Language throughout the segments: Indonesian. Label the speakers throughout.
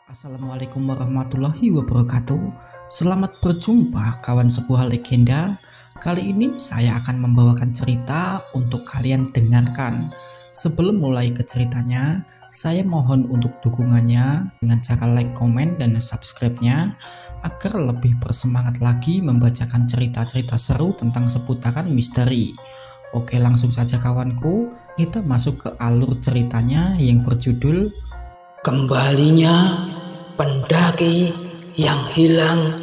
Speaker 1: Assalamualaikum warahmatullahi wabarakatuh. Selamat berjumpa kawan sebuah legenda. Kali ini saya akan membawakan cerita untuk kalian dengarkan. Sebelum mulai ke ceritanya, saya mohon untuk dukungannya dengan cara like, komen, dan subscribe-nya agar lebih bersemangat lagi membacakan cerita-cerita seru tentang seputaran misteri. Oke, langsung saja kawanku, kita masuk ke alur ceritanya yang berjudul
Speaker 2: Kembalinya pendaki yang hilang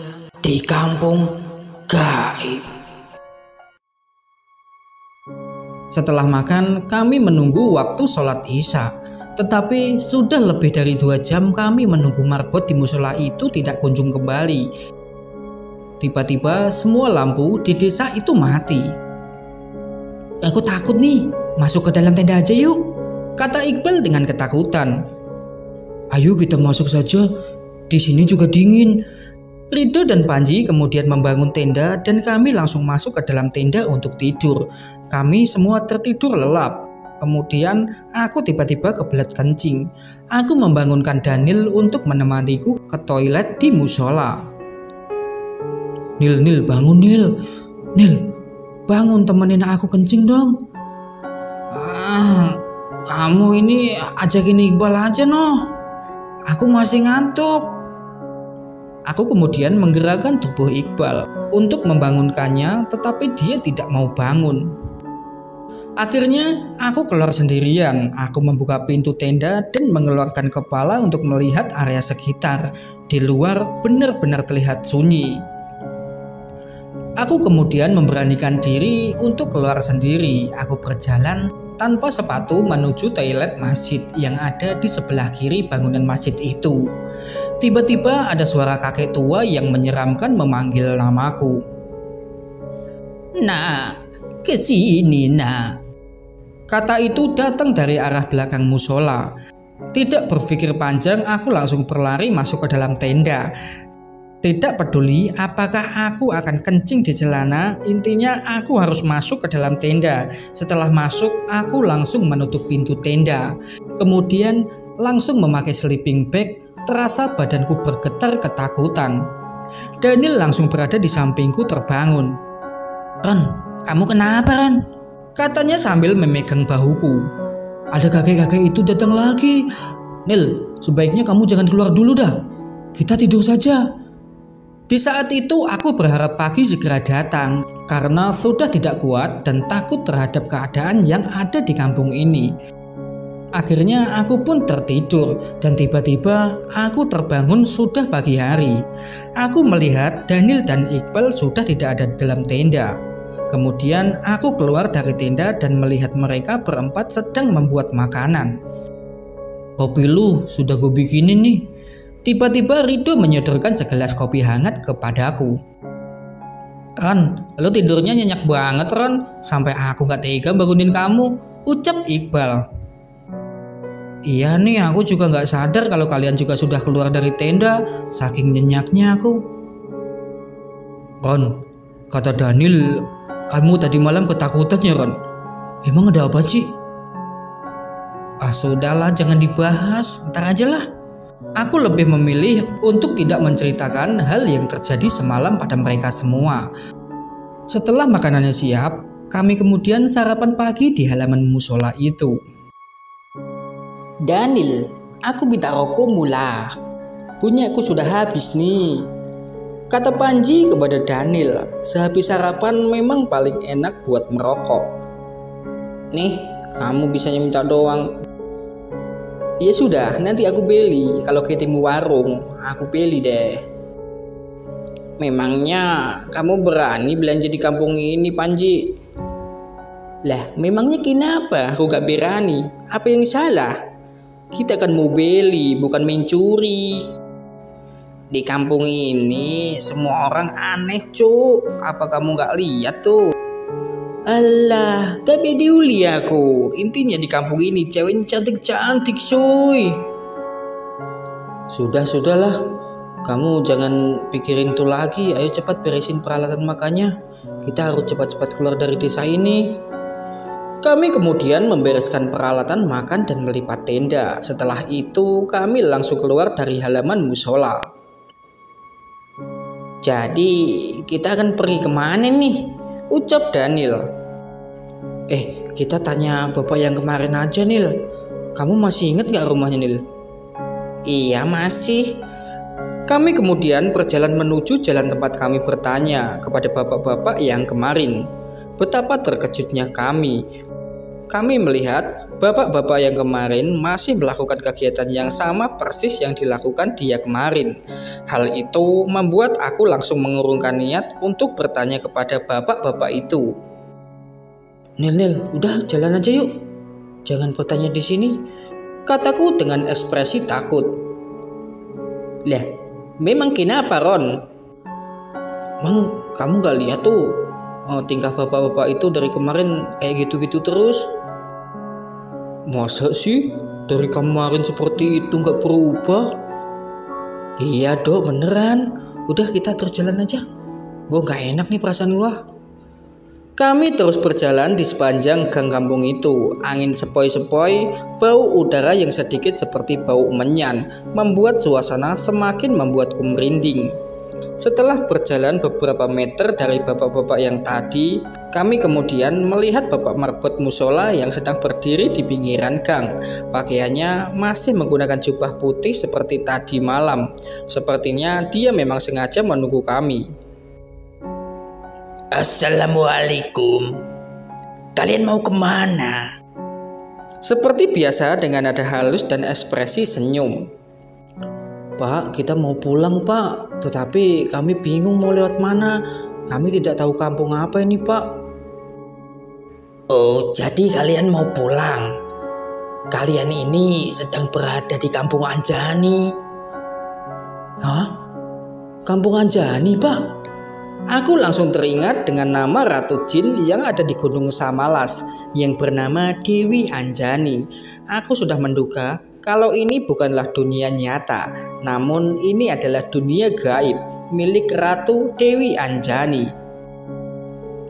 Speaker 2: di kampung gaib.
Speaker 1: Setelah makan, kami menunggu waktu sholat isya. Tetapi sudah lebih dari 2 jam kami menunggu marbot di musola itu tidak kunjung kembali. Tiba-tiba semua lampu di desa itu mati. Aku takut nih, masuk ke dalam tenda aja yuk, kata Iqbal dengan ketakutan.
Speaker 2: Ayo kita masuk saja, di sini juga dingin.
Speaker 1: Rido dan Panji kemudian membangun tenda dan kami langsung masuk ke dalam tenda untuk tidur. Kami semua tertidur lelap. Kemudian aku tiba-tiba kebelet kencing. Aku membangunkan Daniel untuk menemaniku ke toilet di musola.
Speaker 2: Nil, bangun Nil. Nil, bangun temenin aku kencing dong.
Speaker 1: Kamu ini ajakin Iqbal aja noh. Aku masih ngantuk. Aku kemudian menggerakkan tubuh Iqbal untuk membangunkannya, tetapi dia tidak mau bangun. Akhirnya aku keluar sendirian. Aku membuka pintu tenda dan mengeluarkan kepala untuk melihat area sekitar. Di luar benar-benar terlihat sunyi. Aku kemudian memberanikan diri untuk keluar sendiri. Aku berjalan tanpa sepatu menuju toilet masjid yang ada di sebelah kiri bangunan masjid itu. Tiba-tiba ada suara kakek tua yang menyeramkan memanggil namaku.
Speaker 2: Nak, kesini nak.
Speaker 1: Kata itu datang dari arah belakang musola. Tidak berpikir panjang, aku langsung berlari masuk ke dalam tenda. Tidak peduli apakah aku akan kencing di celana, intinya aku harus masuk ke dalam tenda. Setelah masuk, aku langsung menutup pintu tenda. Kemudian langsung memakai sleeping bag, terasa badanku bergetar ketakutan. Daniel langsung berada di sampingku terbangun.
Speaker 2: Ron, kamu kenapa Ron?
Speaker 1: Katanya sambil memegang bahuku.
Speaker 2: Ada kakek-kakek itu datang lagi.
Speaker 1: Nil, sebaiknya kamu jangan keluar dulu dah. Kita tidur saja. Di saat itu aku berharap pagi segera datang karena sudah tidak kuat dan takut terhadap keadaan yang ada di kampung ini. Akhirnya aku pun tertidur dan tiba-tiba aku terbangun sudah pagi hari. Aku melihat Daniel dan Iqbal sudah tidak ada di dalam tenda. Kemudian aku keluar dari tenda dan melihat mereka berempat sedang membuat makanan.
Speaker 2: Kopi lu sudah gue bikinin nih.
Speaker 1: Tiba-tiba Rido menyodorkan segelas kopi hangat kepadaku.
Speaker 2: Ron, lu tidurnya nyenyak banget Ron, sampai aku gak tega bangunin kamu, ucap Iqbal.
Speaker 1: Iya nih, aku juga gak sadar kalau kalian juga sudah keluar dari tenda, saking nyenyaknya aku.
Speaker 2: Ron, kata Daniel, kamu tadi malam ketakutan ya Ron? Emang ada apa sih?
Speaker 1: Sudahlah, jangan dibahas, ntar aja lah. Aku lebih memilih untuk tidak menceritakan hal yang terjadi semalam pada mereka semua. Setelah makanannya siap, kami kemudian sarapan pagi di halaman musola itu.
Speaker 2: Daniel, aku minta rokokmu lah. Punyaku sudah habis nih,
Speaker 1: kata Panji kepada Daniel. Sehabis sarapan memang paling enak buat merokok.
Speaker 2: Nih, kamu bisanya minta doang.
Speaker 1: Ya sudah, nanti aku beli. Kalau ketemu warung, aku beli deh.
Speaker 2: Memangnya kamu berani belanja di kampung ini, Panji?
Speaker 1: Lah, memangnya kenapa aku gak berani? Apa yang salah? Kita kan mau beli, bukan mencuri.
Speaker 2: Di kampung ini semua orang aneh, Cuk. Apa kamu gak lihat tuh?
Speaker 1: Alah, gak peduli aku. Intinya di kampung ini ceweknya cantik-cantik, cuy.
Speaker 2: Sudahlah. Kamu jangan pikirin itu lagi. Ayo cepat beresin peralatan makannya. Kita harus cepat-cepat keluar dari desa ini.
Speaker 1: Kami kemudian membereskan peralatan makan dan melipat tenda. Setelah itu kami langsung keluar dari halaman musola. "Jadi kita akan pergi kemana nih?" ucap Daniel. Kita tanya bapak yang kemarin aja, Nil. Kamu masih ingat gak rumahnya, Nil? Iya, masih. Kami kemudian berjalan menuju jalan tempat kami bertanya kepada bapak-bapak yang kemarin. Betapa terkejutnya kami. Kami melihat bapak-bapak yang kemarin masih melakukan kegiatan yang sama persis yang dilakukan dia kemarin. Hal itu membuat aku langsung mengurungkan niat untuk bertanya kepada bapak-bapak itu. Nil, udah jalan aja yuk. Jangan bertanya di sini, kataku dengan ekspresi takut. Lah, memang kenapa, Ron? Mang, kamu gak lihat tuh tingkah bapak-bapak itu dari kemarin kayak gitu-gitu terus? Masa sih dari kemarin seperti itu gak berubah? Iya dok, beneran. Udah kita terus jalan aja. Gue gak enak nih perasaan gue. Kami terus berjalan di sepanjang gang kampung itu. Angin sepoi-sepoi, bau udara yang sedikit seperti bau menyan membuat suasana semakin membuatku merinding. Setelah berjalan beberapa meter dari bapak-bapak yang tadi, kami kemudian melihat bapak marbot musola yang sedang berdiri di pinggiran gang. Pakaiannya masih menggunakan jubah putih seperti tadi malam. Sepertinya dia memang sengaja menunggu kami. Assalamualaikum. Kalian mau kemana? Seperti biasa dengan nada halus dan ekspresi senyum. Pak, kita mau pulang pak. Tetapi kami bingung mau lewat mana. Kami tidak tahu kampung apa ini pak. Oh, jadi kalian mau pulang. Kalian ini sedang berada di kampung Anjani. Hah? Kampung Anjani pak? Aku langsung teringat dengan nama Ratu Jin yang ada di Gunung Samalas yang bernama Dewi Anjani. Aku sudah menduga kalau ini bukanlah dunia nyata, namun ini adalah dunia gaib milik Ratu Dewi Anjani.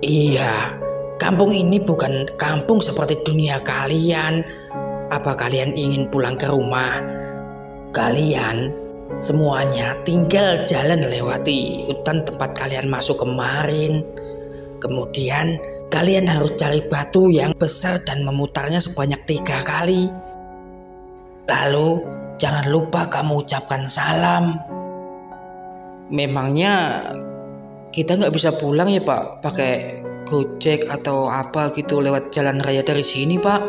Speaker 1: Iya, kampung ini bukan kampung seperti dunia kalian. Apa kalian ingin pulang ke rumah? Kalian semuanya tinggal jalan lewati hutan tempat kalian masuk kemarin. Kemudian kalian harus cari batu yang besar dan memutarnya sebanyak 3 kali. Lalu jangan lupa kamu ucapkan salam. Memangnya kita nggak bisa pulang ya pak? Pakai gojek atau apa gitu lewat jalan raya dari sini pak?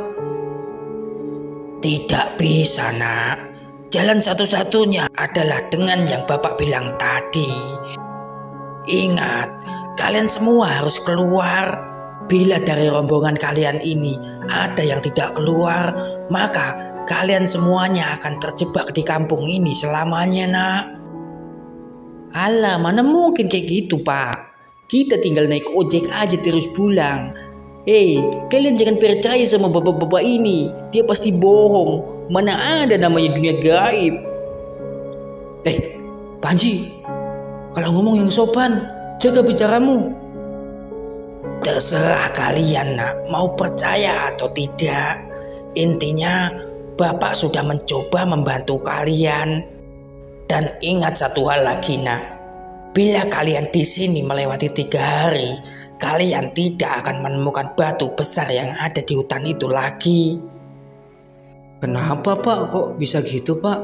Speaker 1: Tidak bisa nak. Jalan satu-satunya adalah dengan yang bapak bilang tadi. Ingat, kalian semua harus keluar. Bila dari rombongan kalian ini ada yang tidak keluar, maka kalian semuanya akan terjebak di kampung ini selamanya nak. Alah, mana mungkin kayak gitu pak. Kita tinggal naik ojek aja terus pulang. Kalian jangan percaya sama bapak-bapak ini. Dia pasti bohong. Mana ada namanya dunia gaib. Panji, kalau ngomong yang sopan, jaga bicaramu. Terserah kalian nak, mau percaya atau tidak. Intinya bapak sudah mencoba membantu kalian. Dan ingat satu hal lagi nak, bila kalian di sini melewati 3 hari, kalian tidak akan menemukan batu besar yang ada di hutan itu lagi. Kenapa pak kok bisa gitu pak?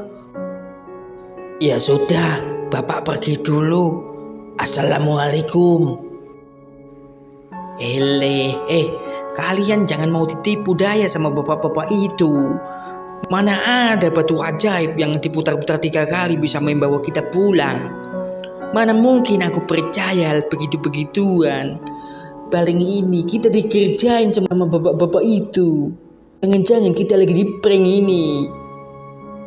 Speaker 1: Ya sudah, bapak pergi dulu. Assalamualaikum. Kalian jangan mau ditipu daya sama bapak-bapak itu. Mana ada batu ajaib yang diputar-putar 3 kali bisa membawa kita pulang. Mana mungkin aku percaya hal begitu-begituan. Paling ini kita dikerjain sama bapak-bapak itu. Jangan-jangan kita lagi di prank ini.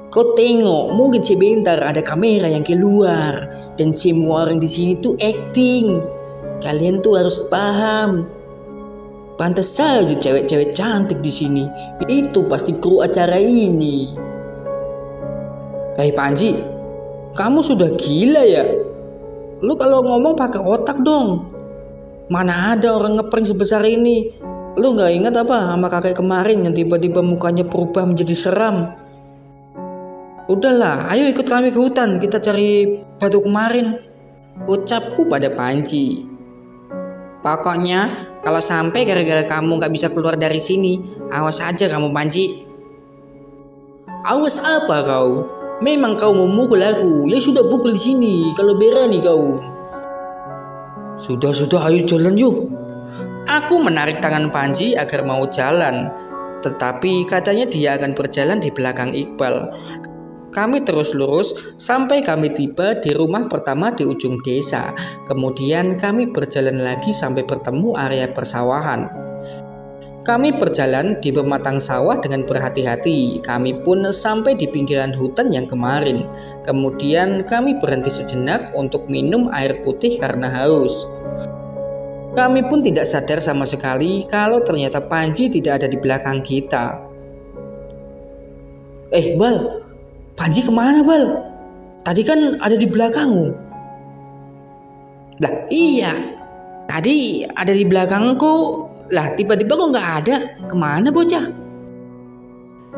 Speaker 1: Kau tengok, mungkin sebentar ada kamera yang keluar dan semua orang di sini tuh acting. Kalian tuh harus paham. Pantas saja cewek-cewek cantik di sini. Itu pasti kru acara ini. Panji, kamu sudah gila ya? Lu kalau ngomong pakai otak dong. Mana ada orang ngeprank sebesar ini. Lu nggak ingat apa sama kakek kemarin yang tiba-tiba mukanya berubah menjadi seram? Udahlah, ayo ikut kami ke hutan, kita cari batu kemarin, ucapku pada Panji. Pokoknya kalau sampai gara-gara kamu nggak bisa keluar dari sini, awas aja kamu Panji. Awas apa kau? Memang kau mau mukul aku? Ya sudah pukul di sini kalau berani kau. Sudah, ayo jalan yuk. Aku menarik tangan Panji agar mau jalan, tetapi katanya dia akan berjalan di belakang Iqbal. Kami terus lurus sampai kami tiba di rumah pertama di ujung desa. Kemudian kami berjalan lagi sampai bertemu area persawahan. Kami berjalan di pematang sawah dengan berhati-hati. Kami pun sampai di pinggiran hutan yang kemarin. Kemudian kami berhenti sejenak untuk minum air putih karena haus. Kami pun tidak sadar sama sekali kalau ternyata Panji tidak ada di belakang kita. Bal, Panji kemana Bal? Tadi kan ada di belakangmu. Lah iya, tadi ada di belakangku. Lah tiba-tiba kok nggak ada. Kemana bocah?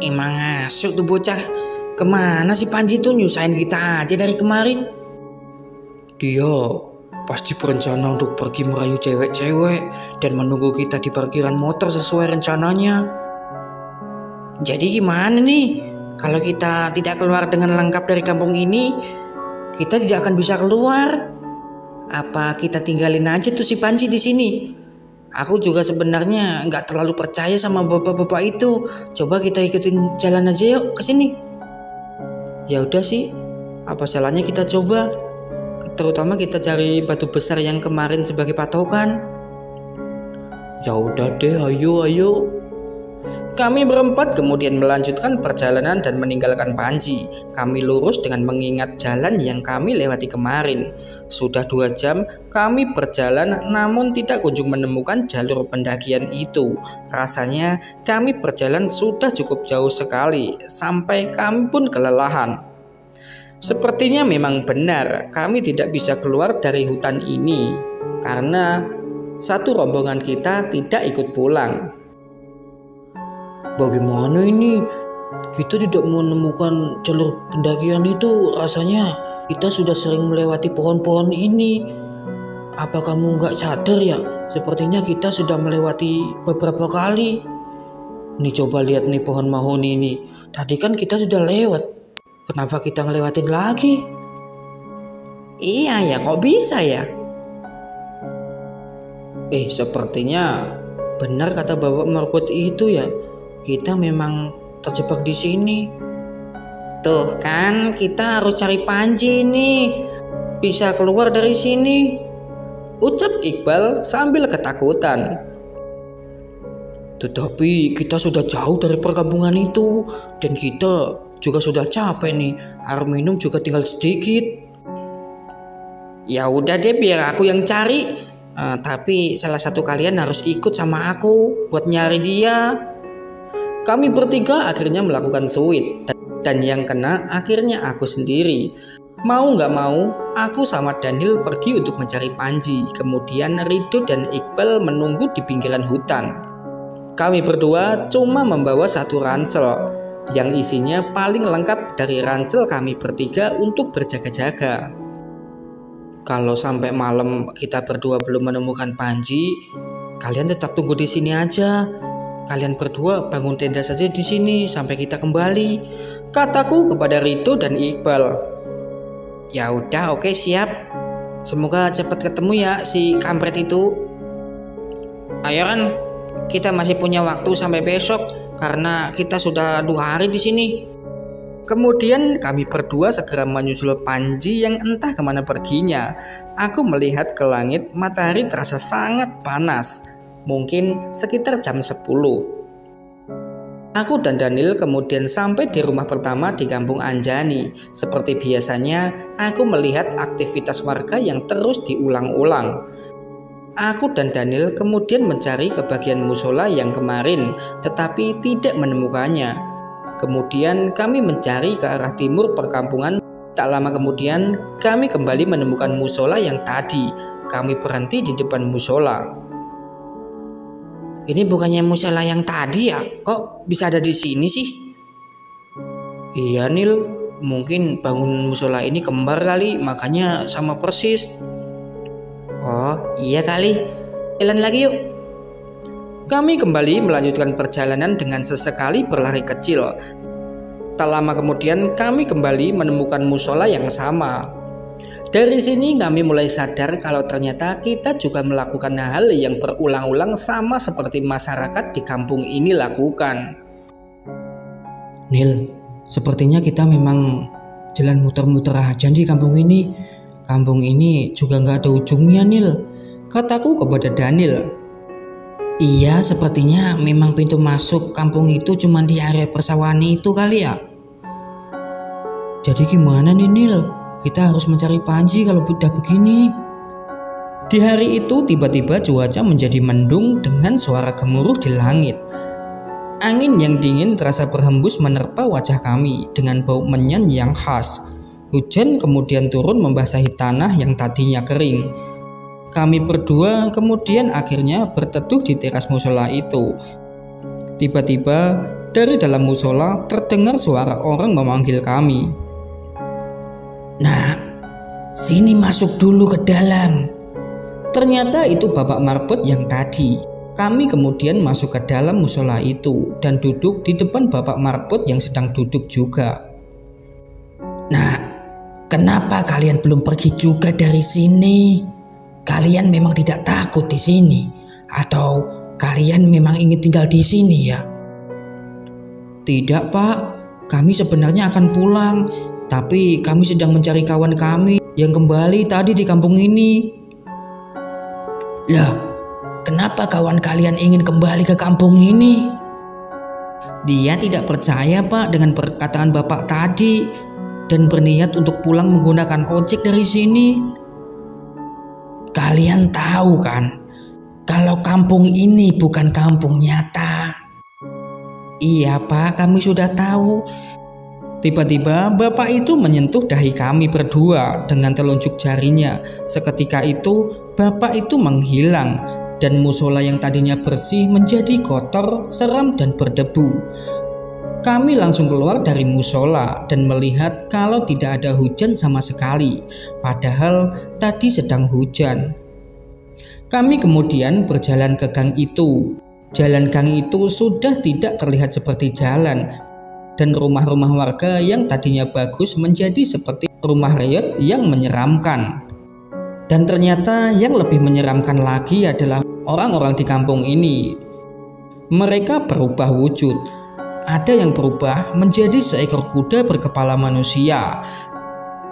Speaker 1: Emang ngasuk tuh bocah. Kemana si Panji tuh nyusahin kita aja dari kemarin? Dia pasti berencana untuk pergi merayu cewek-cewek dan menunggu kita di parkiran motor sesuai rencananya. Jadi gimana nih? Kalau kita tidak keluar dengan lengkap dari kampung ini, kita tidak akan bisa keluar. Apa kita tinggalin aja tuh si Panji di sini? Aku juga sebenarnya nggak terlalu percaya sama bapak-bapak itu. Coba kita ikutin jalan aja yuk ke sini. Ya udah sih, apa salahnya kita coba? Terutama kita cari batu besar yang kemarin sebagai patokan. Ya udah deh, ayo. Kami berempat kemudian melanjutkan perjalanan dan meninggalkan Panji. Kami lurus dengan mengingat jalan yang kami lewati kemarin. Sudah 2 jam kami berjalan namun tidak kunjung menemukan jalur pendakian itu. Rasanya kami berjalan sudah cukup jauh sekali sampai kami pun kelelahan. Sepertinya memang benar kami tidak bisa keluar dari hutan ini karena satu rombongan kita tidak ikut pulang. Bagaimana ini? Kita tidak menemukan jalur pendakian itu. Rasanya kita sudah sering melewati pohon-pohon ini. Apa kamu nggak sadar ya? Sepertinya kita sudah melewati beberapa kali. Nih coba lihat nih pohon mahoni ini. Tadi kan kita sudah lewat. Kenapa kita ngelewatin lagi? Iya ya, kok bisa ya? Sepertinya benar kata Bapak Marbot itu ya. Kita memang terjebak di sini. Tuh kan, kita harus cari Panji nih. Bisa keluar dari sini, ucap Iqbal sambil ketakutan. Tetapi kita sudah jauh dari perkampungan itu dan kita juga sudah capek nih. Air minum juga tinggal sedikit. Ya udah deh, biar aku yang cari. Tapi salah satu kalian harus ikut sama aku buat nyari dia. Kami bertiga akhirnya melakukan suit dan yang kena akhirnya aku sendiri. Mau gak mau, aku sama Daniel pergi untuk mencari Panji. Kemudian Rido dan Iqbal menunggu di pinggiran hutan. Kami berdua cuma membawa 1 ransel yang isinya paling lengkap dari ransel kami bertiga untuk berjaga-jaga. Kalau sampai malam kita berdua belum menemukan Panji, kalian tetap tunggu di sini aja. Kalian berdua bangun tenda saja di sini sampai kita kembali, kataku kepada Rido dan Iqbal. Ya udah, oke, siap. Semoga cepat ketemu ya si kampret itu. Ayo kan, kita masih punya waktu sampai besok karena kita sudah 2 hari di sini. Kemudian kami berdua segera menyusul Panji yang entah kemana perginya. Aku melihat ke langit, matahari terasa sangat panas. Mungkin sekitar jam 10. Aku dan Daniel kemudian sampai di rumah pertama di kampung Anjani. Seperti biasanya, aku melihat aktivitas warga yang terus diulang-ulang. Aku dan Daniel kemudian mencari ke bagian musola yang kemarin, tetapi tidak menemukannya. Kemudian kami mencari ke arah timur perkampungan. Tak lama kemudian, kami kembali menemukan musola yang tadi. Kami berhenti di depan musola. Ini bukannya musola yang tadi ya? Kok bisa ada di sini sih? Iya Nil, mungkin bangun musola ini kembar kali, makanya sama persis. Oh iya kali, jalan lagi yuk. Kami kembali melanjutkan perjalanan dengan sesekali berlari kecil. Tak lama kemudian kami kembali menemukan musola yang sama. Dari sini kami mulai sadar kalau ternyata kita juga melakukan hal yang berulang-ulang sama seperti masyarakat di kampung ini lakukan. Nil, sepertinya kita memang jalan muter-muter aja di kampung ini. Kampung ini juga nggak ada ujungnya Nil, kataku kepada Daniel. Iya, sepertinya memang pintu masuk kampung itu cuma di area persawahan itu kali ya. Jadi gimana nih Nil? Kita harus mencari Panji kalau udah begini. Di hari itu tiba-tiba cuaca menjadi mendung dengan suara gemuruh di langit. Angin yang dingin terasa berhembus menerpa wajah kami dengan bau menyan yang khas. Hujan kemudian turun membasahi tanah yang tadinya kering. Kami berdua kemudian akhirnya berteduh di teras musola itu. Tiba-tiba dari dalam musola terdengar suara orang memanggil kami. Nah, sini masuk dulu ke dalam. Ternyata itu Bapak Marbot yang tadi. Kami kemudian masuk ke dalam musola itu dan duduk di depan Bapak Marbot yang sedang duduk juga. Nah, kenapa kalian belum pergi juga dari sini? Kalian memang tidak takut di sini? Atau kalian memang ingin tinggal di sini ya? Tidak Pak, kami sebenarnya akan pulang. Tapi kami sedang mencari kawan kami yang kembali tadi di kampung ini. Lah, kenapa kawan kalian ingin kembali ke kampung ini? Dia tidak percaya Pak dengan perkataan Bapak tadi dan berniat untuk pulang menggunakan ojek dari sini. Kalian tahu kan, kalau kampung ini bukan kampung nyata. Iya Pak, kami sudah tahu. Tiba-tiba bapak itu menyentuh dahi kami berdua dengan telunjuk jarinya. Seketika itu bapak itu menghilang dan musola yang tadinya bersih menjadi kotor, seram dan berdebu. Kami langsung keluar dari musola dan melihat kalau tidak ada hujan sama sekali, padahal tadi sedang hujan. Kami kemudian berjalan ke gang itu. Jalan gang itu sudah tidak terlihat seperti jalan, dan rumah-rumah warga yang tadinya bagus menjadi seperti rumah reot yang menyeramkan. Dan ternyata yang lebih menyeramkan lagi adalah orang-orang di kampung ini. Mereka berubah wujud. Ada yang berubah menjadi seekor kuda berkepala manusia.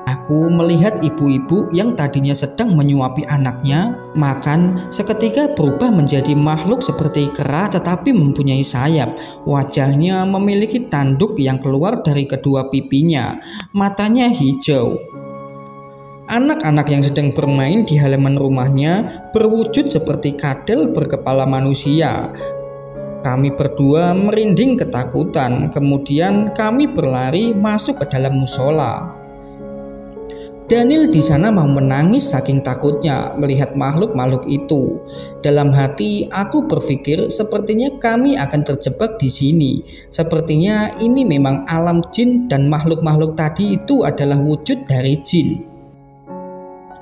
Speaker 1: Aku melihat ibu-ibu yang tadinya sedang menyuapi anaknya makan seketika berubah menjadi makhluk seperti kera tetapi mempunyai sayap. Wajahnya memiliki tanduk yang keluar dari kedua pipinya. Matanya hijau. Anak-anak yang sedang bermain di halaman rumahnya berwujud seperti kadal berkepala manusia. Kami berdua merinding ketakutan. Kemudian kami berlari masuk ke dalam musola. Daniel di sana mau menangis saking takutnya melihat makhluk-makhluk itu. Dalam hati aku berpikir sepertinya kami akan terjebak di sini. Sepertinya ini memang alam jin dan makhluk-makhluk tadi itu adalah wujud dari jin.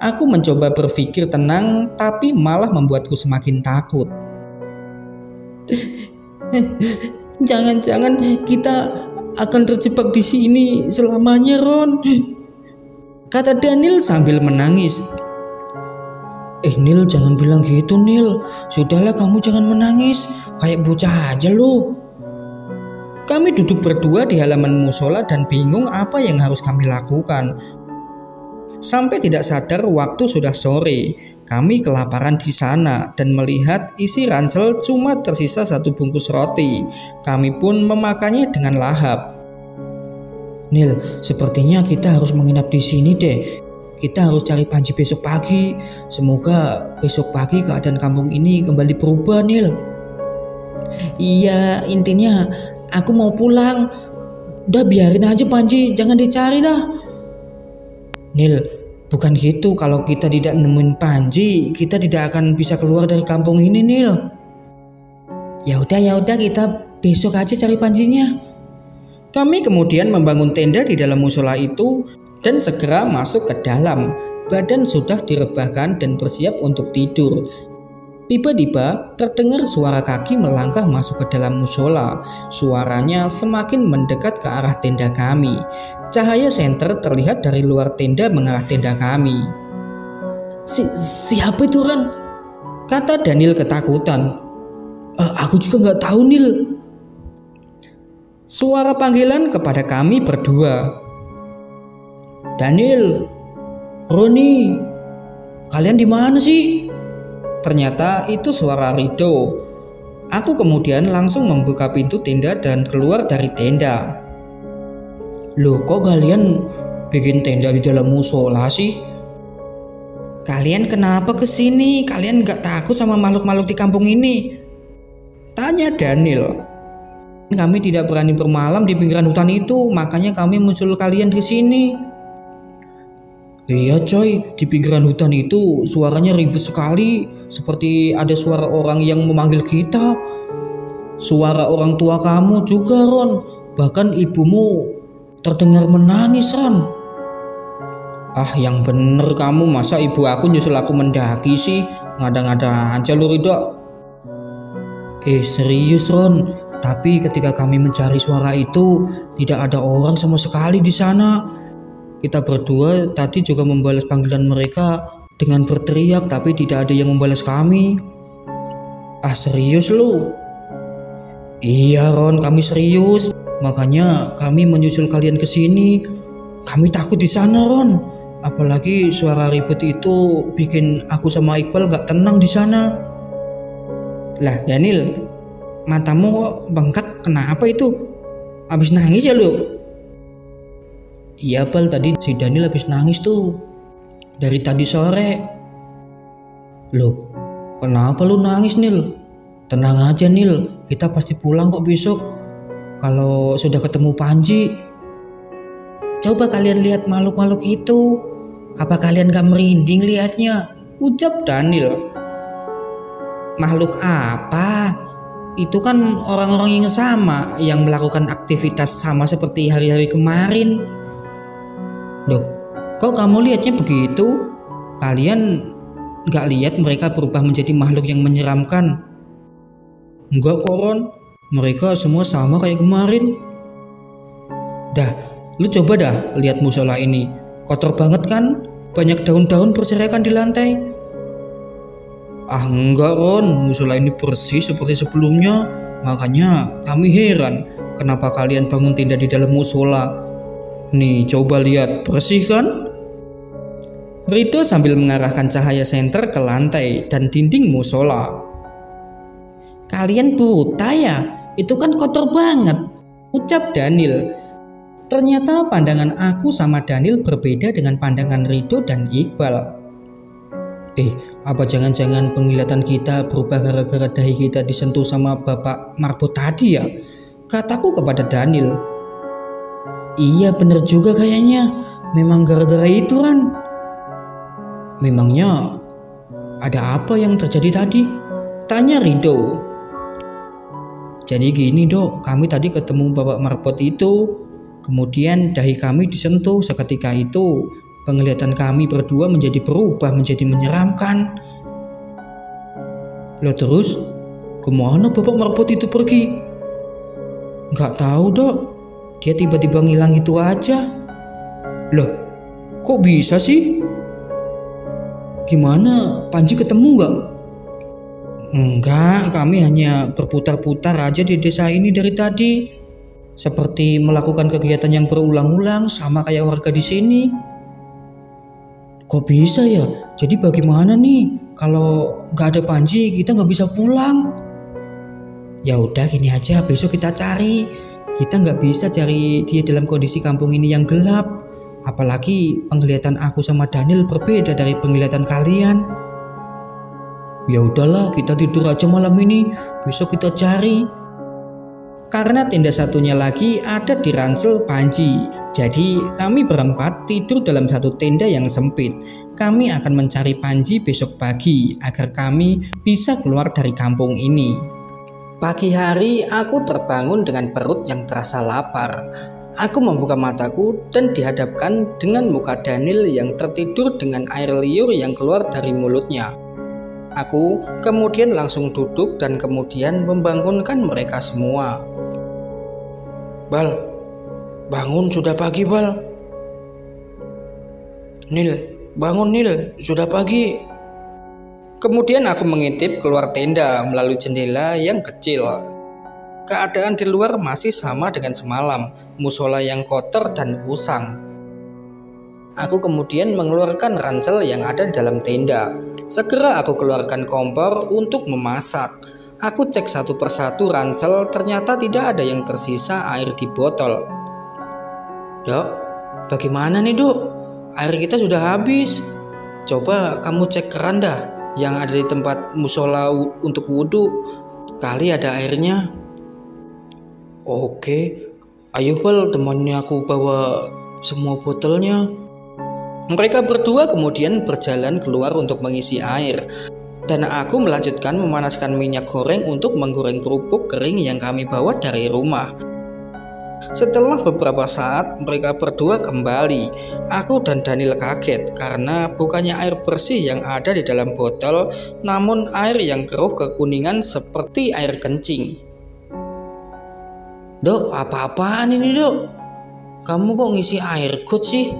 Speaker 1: Aku mencoba berpikir tenang tapi malah membuatku semakin takut. Jangan-jangan kita akan terjebak di sini selamanya, Ron. Kata Daniel sambil menangis. Nil, jangan bilang gitu Nil. Sudahlah kamu jangan menangis. Kayak bocah aja lo. Kami duduk berdua di halaman musola dan bingung apa yang harus kami lakukan. Sampai tidak sadar waktu sudah sore. Kami kelaparan di sana dan melihat isi ransel cuma tersisa 1 bungkus roti. Kami pun memakannya dengan lahap. Nil, sepertinya kita harus menginap di sini deh. Kita harus cari Panji besok pagi. Semoga besok pagi keadaan kampung ini kembali berubah, Nil. Iya, intinya aku mau pulang. Udah biarin aja Panji, jangan dicari dah. Nil, bukan gitu. Kalau kita tidak nemuin Panji, kita tidak akan bisa keluar dari kampung ini, Nil. Ya udah kita besok aja cari Panjinya. Kami kemudian membangun tenda di dalam musola itu dan segera masuk ke dalam. Badan sudah direbahkan dan bersiap untuk tidur. Tiba-tiba terdengar suara kaki melangkah masuk ke dalam musola. Suaranya semakin mendekat ke arah tenda kami. Cahaya senter terlihat dari luar tenda mengarah tenda kami. Siapa itu, Ran? Kata Daniel ketakutan. Aku juga nggak tahu, Nil. Suara panggilan kepada kami berdua. Daniel, Roni, kalian di mana sih? Ternyata itu suara Rido. Aku kemudian langsung membuka pintu tenda dan keluar dari tenda. Loh, kok kalian bikin tenda di dalam musola sih? Kalian kenapa kesini? Kalian nggak takut sama makhluk-makhluk di kampung ini? Tanya Daniel. Kami tidak berani bermalam di pinggiran hutan itu, makanya kami muncul kalian ke sini. Iya coy, di pinggiran hutan itu suaranya ribut sekali, seperti ada suara orang yang memanggil kita. Suara orang tua kamu juga, Ron. Bahkan ibumu terdengar menangis, Ron. Yang bener kamu, masa ibu aku nyusul aku mendaki sih? Ngada-ngada aja lu, Rido. Serius, Ron. Tapi ketika kami mencari suara itu, tidak ada orang sama sekali di sana. Kita berdua tadi juga membalas panggilan mereka dengan berteriak, tapi tidak ada yang membalas kami. Serius lu? Iya, Ron, kami serius. Makanya kami menyusul kalian ke sini. Kami takut di sana, Ron. Apalagi suara ribut itu bikin aku sama Iqbal gak tenang di sana. Lah, Daniel, matamu kok bengkak, kenapa itu? Habis nangis ya lu? Iya, Bal, tadi si Daniel habis nangis tuh. Dari tadi sore. Loh, kenapa lu nangis, Nil? Tenang aja, Nil. Kita pasti pulang kok besok. Kalau sudah ketemu Panji. Coba kalian lihat makhluk-makhluk itu. Apa kalian gak merinding lihatnya? Ucap Daniel. Makhluk apa? Itu kan orang-orang yang sama, yang melakukan aktivitas sama seperti hari-hari kemarin. Loh, kok kamu lihatnya begitu? Kalian gak lihat mereka berubah menjadi makhluk yang menyeramkan? Enggak, Koron. Mereka semua sama kayak kemarin. Dah, lu coba dah lihat musola ini. Kotor banget kan? Banyak daun-daun berserakan di lantai. Enggak, Ron. Musola ini bersih seperti sebelumnya. Makanya kami heran kenapa kalian bangun tenda di dalam musola. Nih, coba lihat, bersih kan? Rido sambil mengarahkan cahaya senter ke lantai dan dinding musola. Kalian buta ya? Itu kan kotor banget, ucap Daniel. Ternyata pandangan aku sama Daniel berbeda dengan pandangan Rido dan Iqbal. Apa jangan-jangan penglihatan kita berubah gara-gara dahi kita disentuh sama Bapak Marbot tadi ya? Kataku kepada Daniel. Iya, bener juga kayaknya. Memang gara-gara itu, Ran. Memangnya ada apa yang terjadi tadi? Tanya Rido. Jadi gini, Dok, kami tadi ketemu Bapak Marbot itu. Kemudian dahi kami disentuh. Seketika itu penglihatan kami berdua menjadi berubah menjadi menyeramkan. Lah terus kemana Bapak Marbot itu pergi? Gak tahu, Dok. Dia tiba-tiba ngilang itu aja. Loh, kok bisa sih? Gimana? Panji ketemu gak? Enggak, kami hanya berputar-putar aja di desa ini dari tadi. Seperti melakukan kegiatan yang berulang-ulang sama kayak warga di sini. Kok bisa ya? Jadi bagaimana nih? Kalau nggak ada Panji, kita nggak bisa pulang. Ya udah gini aja, besok kita cari. Kita nggak bisa cari dia dalam kondisi kampung ini yang gelap. Apalagi penglihatan aku sama Daniel berbeda dari penglihatan kalian. Ya udahlah, kita tidur aja malam ini. Besok kita cari. Karena tenda satunya lagi ada di ransel Panji. Jadi kami berempat tidur dalam satu tenda yang sempit. Kami akan mencari Panji besok pagi agar kami bisa keluar dari kampung ini. Pagi hari aku terbangun dengan perut yang terasa lapar. Aku membuka mataku dan dihadapkan dengan muka Daniel yang tertidur dengan air liur yang keluar dari mulutnya. Aku kemudian langsung duduk dan kemudian membangunkan mereka semua. "Bal, bangun, sudah pagi, Bal." "Nil, bangun Nil, sudah pagi." Kemudian aku mengintip keluar tenda melalui jendela yang kecil. Keadaan di luar masih sama dengan semalam, musola yang kotor dan usang. Aku kemudian mengeluarkan ransel yang ada di dalam tenda. Segera aku keluarkan kompor untuk memasak. Aku cek satu persatu ransel, ternyata tidak ada yang tersisa air di botol. "Dok, bagaimana nih Dok? Air kita sudah habis. Coba kamu cek keran dah yang ada di tempat musola untuk wudhu, kali ada airnya." "Oke, ayo Bal, temannya aku bawa semua botolnya." Mereka berdua kemudian berjalan keluar untuk mengisi air, dan aku melanjutkan memanaskan minyak goreng untuk menggoreng kerupuk kering yang kami bawa dari rumah. Setelah beberapa saat mereka berdua kembali. Aku dan Daniel kaget karena bukannya air bersih yang ada di dalam botol, namun air yang keruh kekuningan seperti air kencing. "Dok, apa-apaan ini Dok? Kamu kok ngisi air got sih?"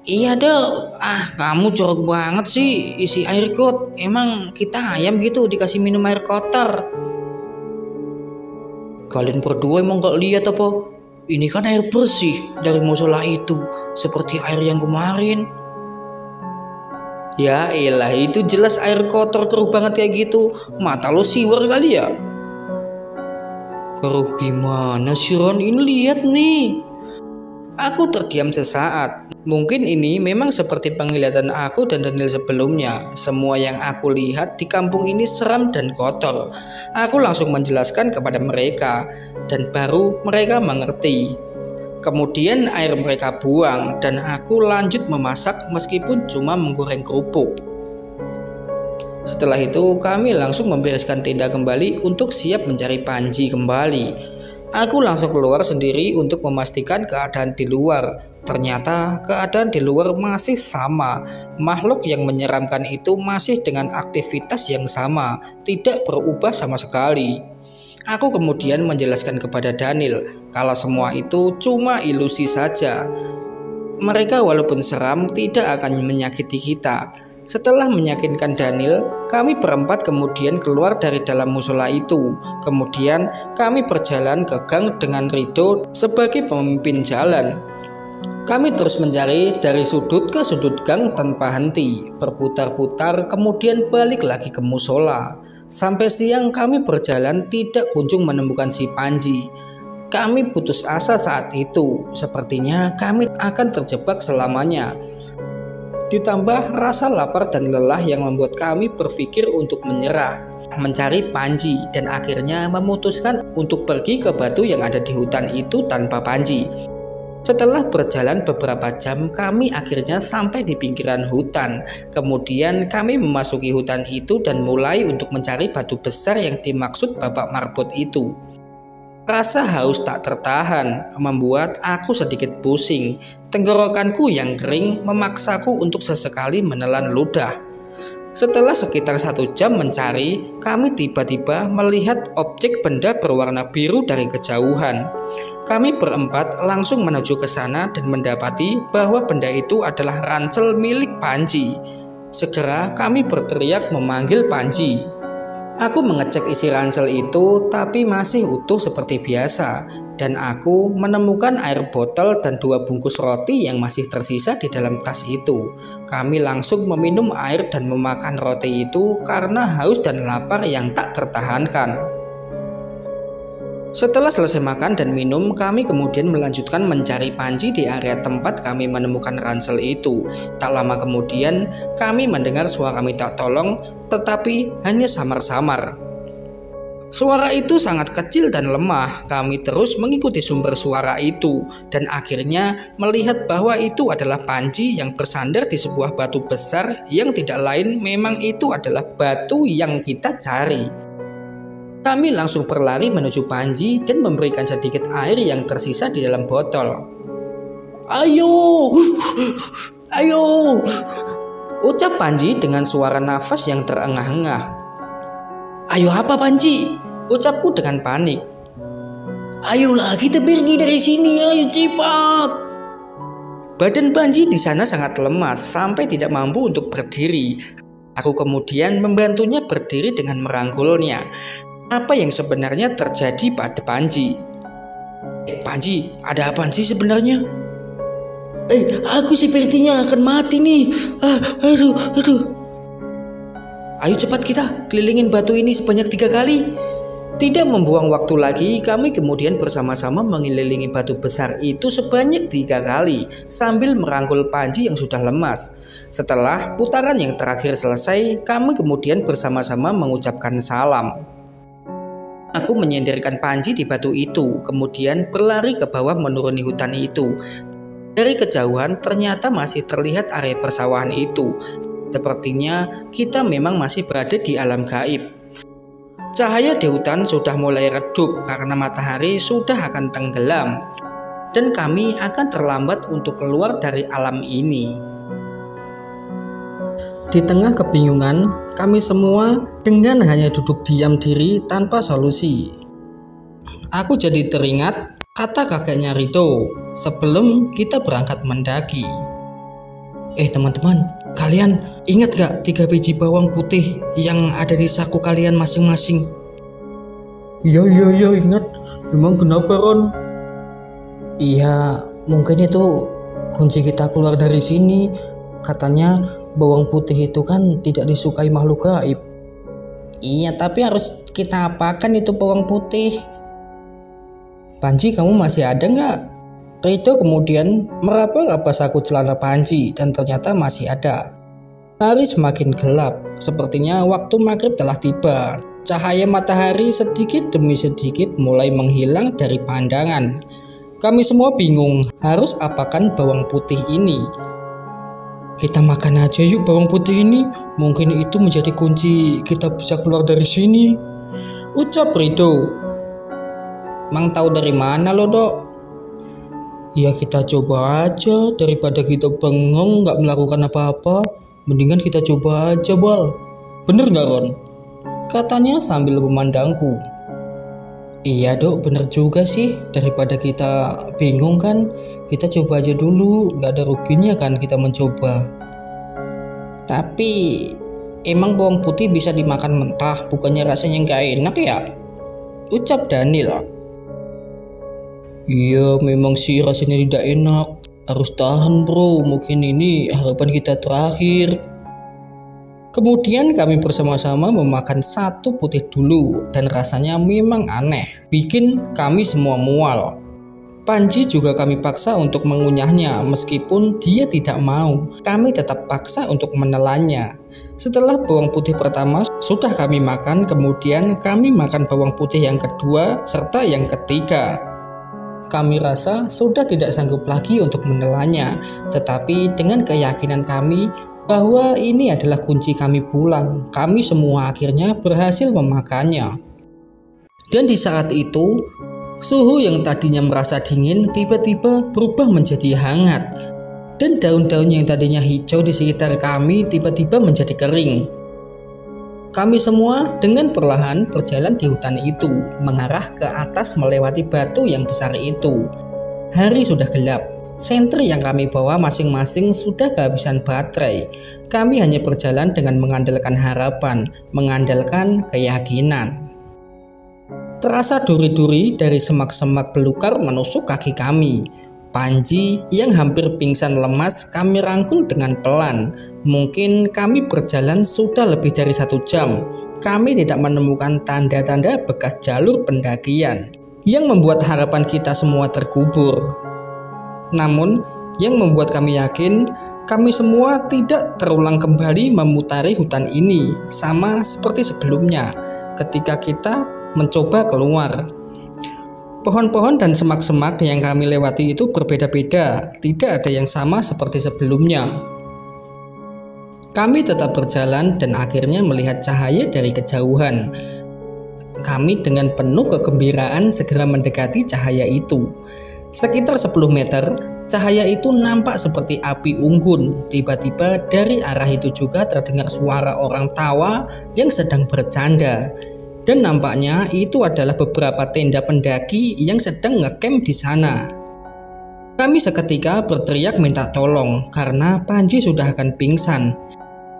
Speaker 1: "Iya Dok, kamu jorok banget sih isi air got. Emang kita ayam gitu dikasih minum air kotor?" "Kalian berdua emang gak lihat apa? Ini kan air bersih dari musola itu, seperti air yang kemarin." "Ya elah, itu jelas air kotor keruh banget kayak gitu. Mata lo siwer kali ya?" "Keruh gimana sih Ron? Ini lihat nih." Aku terdiam sesaat. Mungkin ini memang seperti penglihatan aku dan Daniel sebelumnya. Semua yang aku lihat di kampung ini seram dan kotor. Aku langsung menjelaskan kepada mereka, dan baru mereka mengerti. Kemudian air mereka buang, dan aku lanjut memasak meskipun cuma menggoreng kerupuk. Setelah itu kami langsung membereskan tenda kembali untuk siap mencari Panji kembali. Aku langsung keluar sendiri untuk memastikan keadaan di luar. Ternyata keadaan di luar masih sama. Makhluk yang menyeramkan itu masih dengan aktivitas yang sama, tidak berubah sama sekali. Aku kemudian menjelaskan kepada Daniel kalau semua itu cuma ilusi saja. Mereka walaupun seram tidak akan menyakiti kita. Setelah meyakinkan Daniel, kami berempat kemudian keluar dari dalam musola itu. Kemudian kami berjalan ke gang dengan Rido sebagai pemimpin jalan. Kami terus mencari dari sudut ke sudut gang tanpa henti, berputar-putar kemudian balik lagi ke musola. Sampai siang kami berjalan tidak kunjung menemukan si Panji. Kami putus asa saat itu, sepertinya kami akan terjebak selamanya. Ditambah rasa lapar dan lelah yang membuat kami berpikir untuk menyerah, mencari Panji, dan akhirnya memutuskan untuk pergi ke batu yang ada di hutan itu tanpa Panji. Setelah berjalan beberapa jam, kami akhirnya sampai di pinggiran hutan. Kemudian kami memasuki hutan itu dan mulai untuk mencari batu besar yang dimaksud Bapak Marbot itu. Rasa haus tak tertahan membuat aku sedikit pusing. Tenggorokanku yang kering memaksaku untuk sesekali menelan ludah. Setelah sekitar 1 jam mencari, kami tiba-tiba melihat objek benda berwarna biru dari kejauhan. Kami berempat langsung menuju ke sana dan mendapati bahwa benda itu adalah ransel milik Panji. Segera kami berteriak memanggil Panji. Aku mengecek isi ransel itu, tapi masih utuh seperti biasa, dan aku menemukan air botol dan 2 bungkus roti yang masih tersisa di dalam tas itu. Kami langsung meminum air dan memakan roti itu karena haus dan lapar yang tak tertahankan. Setelah selesai makan dan minum, kami kemudian melanjutkan mencari Panji di area tempat kami menemukan ransel itu. Tak lama kemudian, kami mendengar suara minta tolong, tetapi hanya samar-samar. Suara itu sangat kecil dan lemah. Kami terus mengikuti sumber suara itu, dan akhirnya melihat bahwa itu adalah Panji yang bersandar di sebuah batu besar yang tidak lain memang itu adalah batu yang kita cari. Kami langsung berlari menuju Panji dan memberikan sedikit air yang tersisa di dalam botol. "Ayo, ayo," ucap Panji dengan suara nafas yang terengah-engah. "Ayo apa, Panji?" ucapku dengan panik. "Ayolah, kita pergi dari sini, ayo cepat." Badan Panji di sana sangat lemas sampai tidak mampu untuk berdiri. Aku kemudian membantunya berdiri dengan merangkulnya. Apa yang sebenarnya terjadi pada Panji? "Panji, ada apa sih sebenarnya?" Aku sepertinya akan mati nih. Aduh. "Ayo cepat kita kelilingin batu ini sebanyak 3 kali." Tidak membuang waktu lagi, kami kemudian bersama-sama mengelilingi batu besar itu sebanyak 3 kali sambil merangkul Panji yang sudah lemas. Setelah putaran yang terakhir selesai, kami kemudian bersama-sama mengucapkan salam. Aku menyenderkan Panji di batu itu, kemudian berlari ke bawah menuruni hutan itu. Dari kejauhan ternyata masih terlihat area persawahan itu. Sepertinya kita memang masih berada di alam gaib. Cahaya di hutan sudah mulai redup karena matahari sudah akan tenggelam, dan kami akan terlambat untuk keluar dari alam ini. Di tengah kebingungan, kami semua dengan hanya duduk diam diri tanpa solusi. Aku jadi teringat kata kakeknya Rido sebelum kita berangkat mendaki. Teman-teman, kalian ingat gak 3 biji bawang putih yang ada di saku kalian masing-masing? Iya ingat. Memang kenapa, Ron? Iya, mungkin itu kunci kita keluar dari sini. Katanya bawang putih itu kan tidak disukai makhluk gaib. Iya, tapi harus kita apakan itu bawang putih? Panji, kamu masih ada nggak? Rido kemudian meraba-raba saku celana Panji dan ternyata masih ada. Hari semakin gelap, sepertinya waktu maghrib telah tiba. Cahaya matahari sedikit demi sedikit mulai menghilang dari pandangan. Kami semua bingung harus apakan bawang putih ini. Kita makan aja yuk bawang putih ini, mungkin itu menjadi kunci kita bisa keluar dari sini, ucap Rido. Mang tahu dari mana lo, Dok? Ya kita coba aja, daripada kita bengong gak melakukan apa-apa, mendingan kita coba aja, Bal. Bener gak, Ron? Katanya sambil memandangku. Iya, Dok, bener juga sih. Daripada kita bingung kan, kita coba aja dulu, gak ada ruginya kan kita mencoba. Tapi emang bawang putih bisa dimakan mentah, bukannya rasanya gak enak ya? Ucap Daniel. Iya, memang sih rasanya tidak enak. Harus tahan, bro, mungkin ini harapan kita terakhir. Kemudian kami bersama-sama memakan satu putih dulu dan rasanya memang aneh, bikin kami semua mual. Panji juga kami paksa untuk mengunyahnya meskipun dia tidak mau. Kami tetap paksa untuk menelannya. Setelah bawang putih pertama sudah kami makan, kemudian kami makan bawang putih yang kedua serta yang ketiga. Kami rasa sudah tidak sanggup lagi untuk menelannya, tetapi dengan keyakinan kami bahwa ini adalah kunci kami pulang, kami semua akhirnya berhasil memakannya. Dan di saat itu, suhu yang tadinya merasa dingin tiba-tiba berubah menjadi hangat, dan daun-daun yang tadinya hijau di sekitar kami tiba-tiba menjadi kering. Kami semua dengan perlahan berjalan di hutan itu, mengarah ke atas melewati batu yang besar itu. Hari sudah gelap. Senter yang kami bawa masing-masing sudah kehabisan baterai. Kami hanya berjalan dengan mengandalkan harapan, mengandalkan keyakinan. Terasa duri-duri dari semak-semak belukar menusuk kaki kami. Panji yang hampir pingsan lemas kami rangkul dengan pelan. Mungkin kami berjalan sudah lebih dari 1 jam. Kami tidak menemukan tanda-tanda bekas jalur pendakian yang membuat harapan kita semua terkubur. Namun, yang membuat kami yakin, kami semua tidak terulang kembali memutari hutan ini, sama seperti sebelumnya ketika kita mencoba keluar. Pohon-pohon dan semak-semak yang kami lewati itu berbeda-beda, tidak ada yang sama seperti sebelumnya. Kami tetap berjalan dan akhirnya melihat cahaya dari kejauhan. Kami dengan penuh kegembiraan segera mendekati cahaya itu. Sekitar 10 meter, cahaya itu nampak seperti api unggun. Tiba-tiba dari arah itu juga terdengar suara orang tawa yang sedang bercanda. Dan nampaknya itu adalah beberapa tenda pendaki yang sedang ngecamp di sana. Kami seketika berteriak minta tolong karena Panji sudah akan pingsan.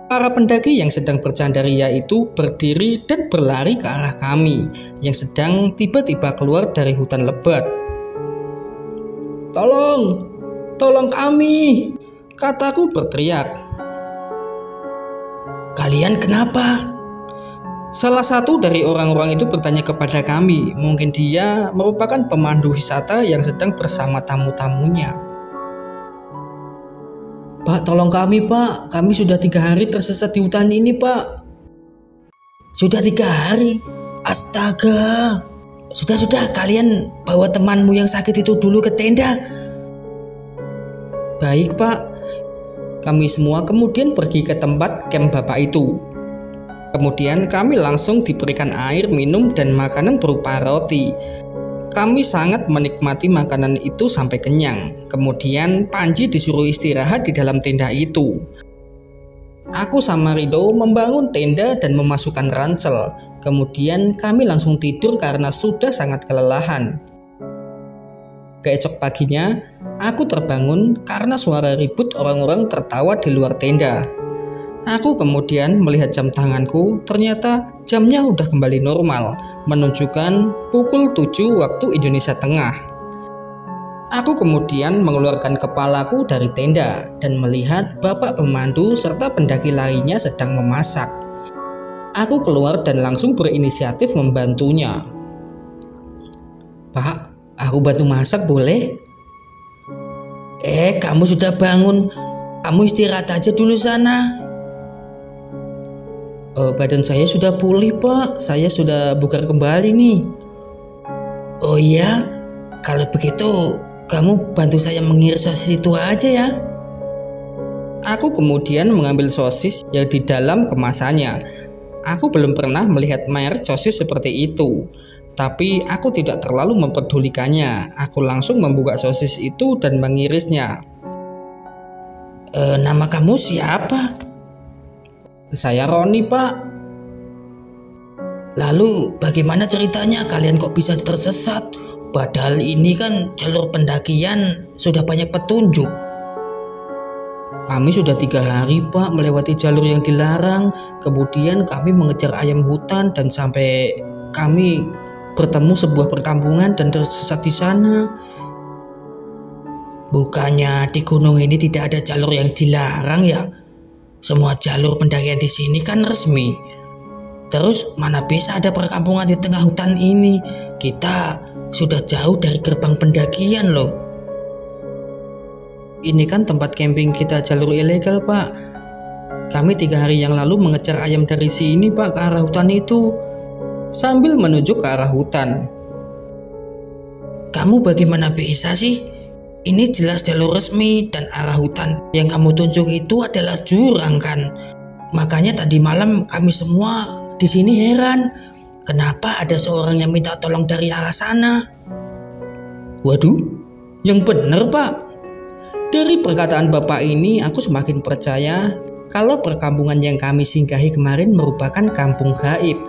Speaker 1: Para pendaki yang sedang bercanda ria itu berdiri dan berlari ke arah kami yang sedang tiba-tiba keluar dari hutan lebat. "Tolong, tolong kami!" kataku berteriak. "Kalian kenapa?" Salah satu dari orang-orang itu bertanya kepada kami. Mungkin dia merupakan pemandu wisata yang sedang bersama tamu-tamunya. "Pak, tolong kami Pak, kami sudah 3 hari tersesat di hutan ini Pak." "Sudah 3 hari? Astaga. Sudah, kalian bawa temanmu yang sakit itu dulu ke tenda." "Baik Pak." Kami semua kemudian pergi ke tempat camp bapak itu. Kemudian kami langsung diberikan air, minum, dan makanan berupa roti. Kami sangat menikmati makanan itu sampai kenyang. Kemudian Panji disuruh istirahat di dalam tenda itu. Aku sama Rido membangun tenda dan memasukkan ransel. Kemudian kami langsung tidur karena sudah sangat kelelahan. Keesok paginya, aku terbangun karena suara ribut orang-orang tertawa di luar tenda. Aku kemudian melihat jam tanganku, ternyata jamnya udah kembali normal, menunjukkan pukul 7 waktu Indonesia Tengah. Aku kemudian mengeluarkan kepalaku dari tenda dan melihat bapak pemandu serta pendaki lainnya sedang memasak. Aku keluar dan langsung berinisiatif membantunya. "Pak, aku bantu masak boleh?" "Kamu sudah bangun. Kamu istirahat aja dulu sana." "Badan saya sudah pulih Pak, saya sudah bugar kembali nih." "Oh iya, kalau begitu kamu bantu saya mengiris sosis itu aja ya." Aku kemudian mengambil sosis yang di dalam kemasannya. Aku belum pernah melihat merek sosis seperti itu, tapi aku tidak terlalu mempedulikannya. Aku langsung membuka sosis itu dan mengirisnya. "Nama kamu siapa?" "Saya Roni Pak." "Lalu bagaimana ceritanya kalian kok bisa tersesat? Padahal ini kan jalur pendakian sudah banyak petunjuk." "Kami sudah 3 hari Pak melewati jalur yang dilarang. Kemudian kami mengejar ayam hutan dan sampai kami bertemu sebuah perkampungan dan tersesat di sana." "Bukannya di gunung ini tidak ada jalur yang dilarang ya? Semua jalur pendakian di sini kan resmi. Terus mana bisa ada perkampungan di tengah hutan ini? Kita sudah jauh dari gerbang pendakian loh." "Ini kan tempat camping kita jalur ilegal Pak. Kami 3 hari yang lalu mengejar ayam dari sini Pak ke arah hutan itu." Sambil menunjuk ke arah hutan. "Kamu bagaimana bisa sih? Ini jelas jalur resmi dan arah hutan yang kamu tunjuk itu adalah jurang kan? Makanya tadi malam kami semua di sini heran. Kenapa ada seorang yang minta tolong dari arah sana?" "Waduh, yang benar Pak." Dari perkataan bapak ini aku semakin percaya kalau perkampungan yang kami singgahi kemarin merupakan kampung gaib.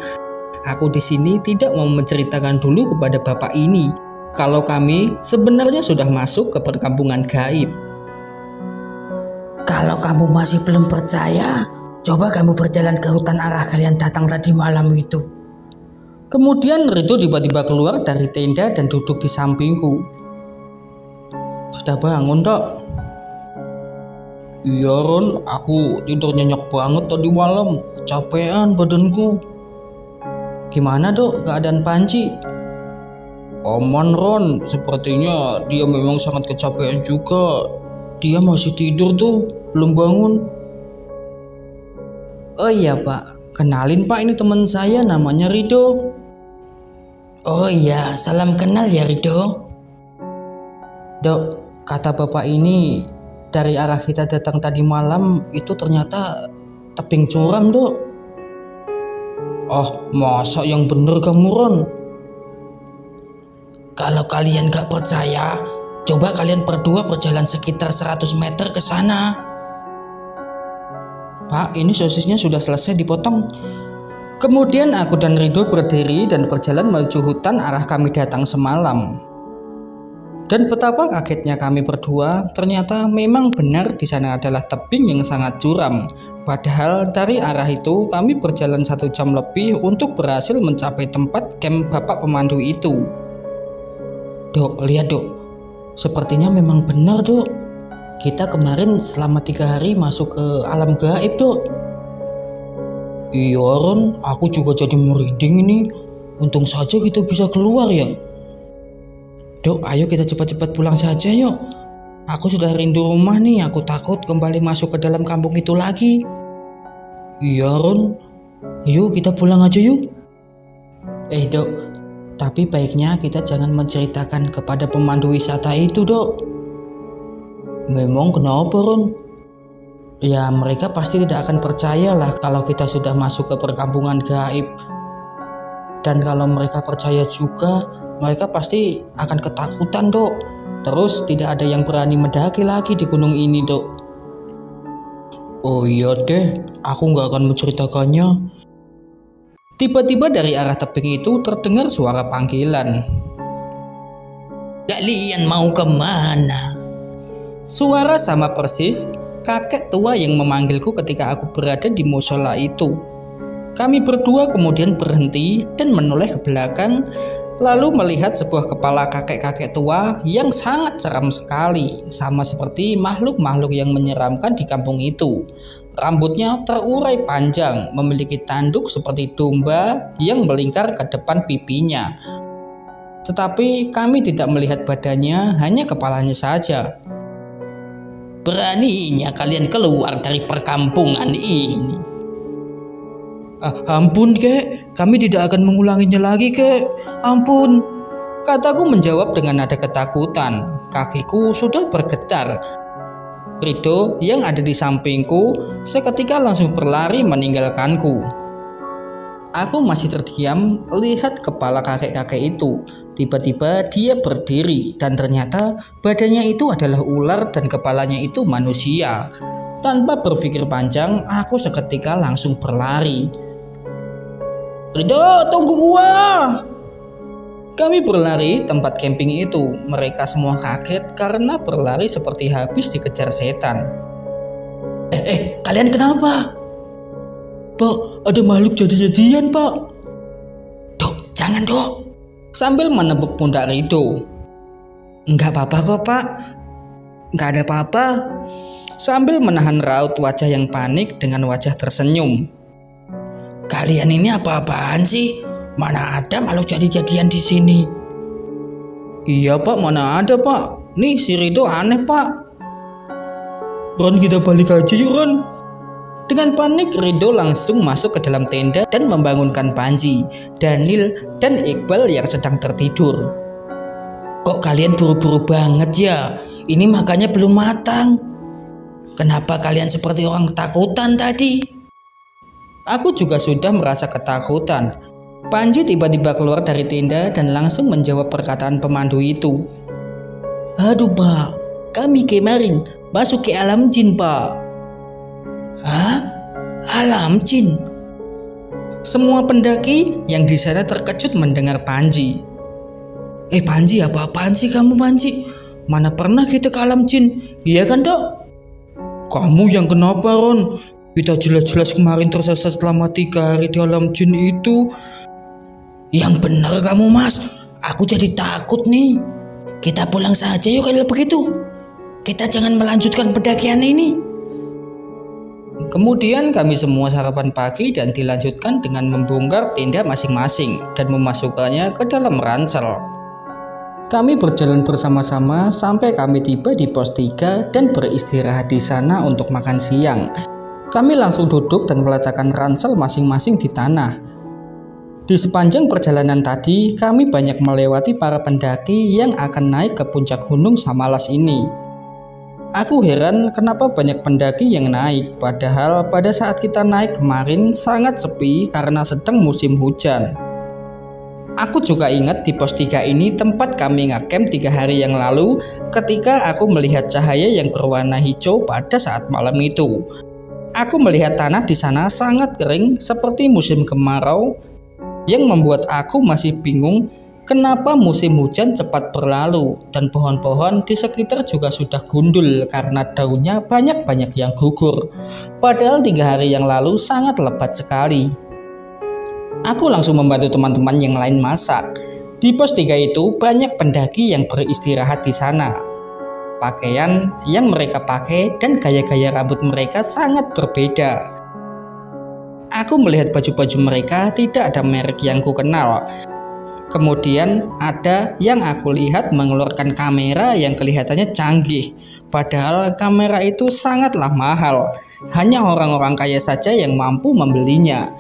Speaker 1: Aku di sini tidak mau menceritakan dulu kepada bapak ini kalau kami sebenarnya sudah masuk ke perkampungan gaib. "Kalau kamu masih belum percaya, coba kamu berjalan ke hutan arah kalian datang tadi malam itu." Kemudian Rido tiba-tiba keluar dari tenda dan duduk di sampingku. "Sudah bangun Dok?" "Iya Ron, aku tidur nyenyak banget tadi malam, kecapean badanku." "Gimana Dok keadaan Panji?" "Aman Ron, sepertinya dia memang sangat kecapean juga. Dia masih tidur tuh, belum bangun." "Oh iya Pak, kenalin Pak, ini teman saya namanya Rido." "Oh iya, salam kenal ya Rido." "Dok, kata bapak ini dari arah kita datang tadi malam itu ternyata tebing curam Dok."
Speaker 2: Oh, masa yang bener kamu, Ron?
Speaker 1: Kalau kalian gak percaya, coba kalian berdua berjalan sekitar 100 meter ke sana.
Speaker 2: Pak, ini sosisnya sudah selesai dipotong. Kemudian aku dan Rido berdiri dan berjalan menuju hutan arah kami datang semalam. Dan betapa kagetnya kami berdua, ternyata memang benar di sana adalah tebing yang sangat curam. Padahal dari arah itu kami berjalan 1 jam lebih untuk berhasil mencapai tempat camp bapak pemandu itu.
Speaker 1: Dok, lihat dok, sepertinya memang benar dok. Kita kemarin selama 3 hari masuk ke alam gaib dok.
Speaker 2: Iya Ron, aku juga jadi merinding ini. Untung saja kita bisa keluar ya.
Speaker 1: Dok, ayo kita cepat-cepat pulang saja yuk. Aku sudah rindu rumah nih, aku takut kembali masuk ke dalam kampung itu lagi.
Speaker 2: Iya Ron,
Speaker 1: yuk kita pulang aja yuk. Dok, tapi baiknya kita jangan menceritakan kepada pemandu wisata itu dok.
Speaker 2: Memang kenapa Ron?
Speaker 1: Ya mereka pasti tidak akan percaya lah kalau kita sudah masuk ke perkampungan gaib. Dan kalau mereka percaya juga, mereka pasti akan ketakutan dok. Terus tidak ada yang berani mendaki lagi di gunung ini dok.
Speaker 2: Oh iya deh, aku gak akan menceritakannya.
Speaker 1: Tiba-tiba dari arah tebing itu terdengar suara panggilan.
Speaker 2: Kalian mau kemana?
Speaker 1: Suara sama persis kakek tua yang memanggilku ketika aku berada di musola itu. Kami berdua kemudian berhenti dan menoleh ke belakang, lalu melihat sebuah kepala kakek-kakek tua yang sangat seram sekali, sama seperti makhluk-makhluk yang menyeramkan di kampung itu. Rambutnya terurai panjang, memiliki tanduk seperti domba yang melingkar ke depan pipinya. Tetapi kami tidak melihat badannya, hanya kepalanya saja.
Speaker 2: Beraninya kalian keluar dari perkampungan ini.
Speaker 1: Ampun kek, kami tidak akan mengulanginya lagi kek, ampun. Kataku menjawab dengan nada ketakutan. Kakiku sudah bergetar. Rido yang ada di sampingku seketika langsung berlari meninggalkanku. Aku masih terdiam lihat kepala kakek-kakek itu. Tiba-tiba dia berdiri dan ternyata badannya itu adalah ular dan kepalanya itu manusia. Tanpa berpikir panjang, aku seketika langsung berlari. Rido, tunggu gua! Kami berlari tempat camping itu. Mereka semua kaget karena berlari seperti habis dikejar setan.
Speaker 2: Kalian kenapa?
Speaker 1: Pak, ada makhluk jadi-jadian pak.
Speaker 2: Dok, jangan dok.
Speaker 1: Sambil menepuk pundak Rido. Enggak apa-apa kok pak. Enggak ada apa-apa. Sambil menahan raut wajah yang panik dengan wajah tersenyum.
Speaker 2: Kalian ini apa-apaan sih? Mana ada makhluk jadi-jadian di sini?
Speaker 1: Iya pak, mana ada pak. Nih si Rido aneh pak.
Speaker 2: Ron, kita balik aja yuk Ron.
Speaker 1: Dengan panik Rido langsung masuk ke dalam tenda dan membangunkan Panji, Daniel, dan Iqbal yang sedang tertidur.
Speaker 2: Kok kalian buru-buru banget ya? Ini makannya belum matang. Kenapa kalian seperti orang ketakutan tadi?
Speaker 1: Aku juga sudah merasa ketakutan. Panji tiba-tiba keluar dari tenda dan langsung menjawab perkataan pemandu itu.
Speaker 2: Aduh pak, kami kemarin masuk ke alam jin pak. Hah? Alam jin?
Speaker 1: Semua pendaki yang di sana terkejut mendengar Panji.
Speaker 2: Panji, apa-apaan sih kamu Panji? Mana pernah kita ke alam jin? Iya kan dok?
Speaker 1: Kamu yang kenapa Ron? Kita jelas-jelas kemarin tersesat selama 3 hari di alam jin itu.
Speaker 2: Yang benar kamu mas, aku jadi takut nih. Kita pulang saja yuk kalau begitu. Kita jangan melanjutkan pendakian ini.
Speaker 1: Kemudian kami semua sarapan pagi dan dilanjutkan dengan membongkar tenda masing-masing dan memasukkannya ke dalam ransel. Kami berjalan bersama-sama sampai kami tiba di pos 3 dan beristirahat di sana untuk makan siang. Kami langsung duduk dan meletakkan ransel masing-masing di tanah. Di sepanjang perjalanan tadi, kami banyak melewati para pendaki yang akan naik ke puncak gunung Samalas ini.
Speaker 2: Aku heran kenapa banyak pendaki yang naik, padahal pada saat kita naik kemarin sangat sepi karena sedang musim hujan. Aku juga ingat di pos 3 ini tempat kami ngecamp 3 hari yang lalu ketika aku melihat cahaya yang berwarna hijau pada saat malam itu. Aku melihat tanah di sana sangat kering seperti musim kemarau yang membuat aku masih bingung kenapa musim hujan cepat berlalu dan pohon-pohon di sekitar juga sudah gundul karena daunnya banyak-banyak yang gugur. Padahal 3 hari yang lalu sangat lebat sekali. Aku langsung membantu teman-teman yang lain masak. Di pos 3 itu banyak pendaki yang beristirahat di sana. Pakaian yang mereka pakai dan gaya-gaya rambut mereka sangat berbeda. Aku melihat baju-baju mereka tidak ada merek yang ku kenal. Kemudian ada yang aku lihat mengeluarkan kamera yang kelihatannya canggih. Padahal kamera itu sangatlah mahal. Hanya orang-orang kaya saja yang mampu membelinya.